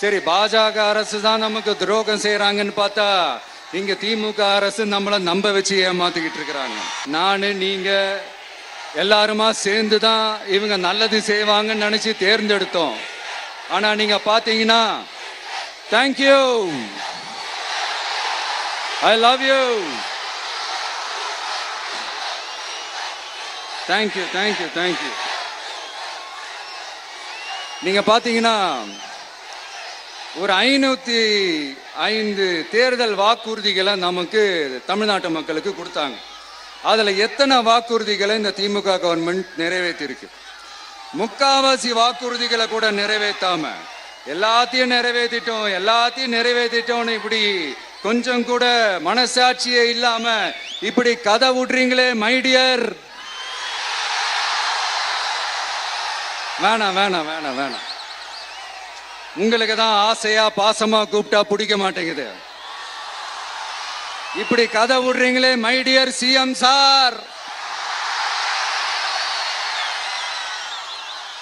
சரி, பாஜக அரசு தான் நமக்கு துரோகம் செய்யறாங்கன்னு பார்த்தா இங்க திமுக அரசு நம்மள நம்ப வச்சு ஏமாத்திக்கிட்டு இருக்கிறாங்க. நானு நீங்க எல்லாருமா சேர்ந்துதான் இவங்க நல்லது செய்வாங்கன்னு நினைச்சு தேர்ந்தெடுத்தோம். ஆனா நீங்க பாத்தீங்கன்னா, thank you, I love you, thank you thank you thank you. நீங்க பாத்தீங்கன்னா ஒரு 505 தேர்தல் வாக்குறுதிகளை நமக்கு தமிழ்நாட்டு மக்களுக்கு கொடுத்தாங்க. அதுல எத்தனை வாக்குறுதிகளை இந்த திமுக கவர்மெண்ட் நிறைவேற்றிருக்கு? முக்காவாசி வாக்குறுதிகளை கூட நிறைவேற்றாம எல்லாத்தையும் நிறைவேற்றிட்டோம் இப்படி கொஞ்சம் கூட மனசாட்சியே இல்லாம இப்படி கதை விடுறீங்களே மைடியர். வேணாம் வேணாம் வேணாம் வேணாம். உங்களுக்கு தான் ஆசையா பாசமா கூப்பிட்டா பிடிக்க மாட்டேங்குது. இப்படி கதை விடுறீங்களே மை டியர் சிஎம் சார்.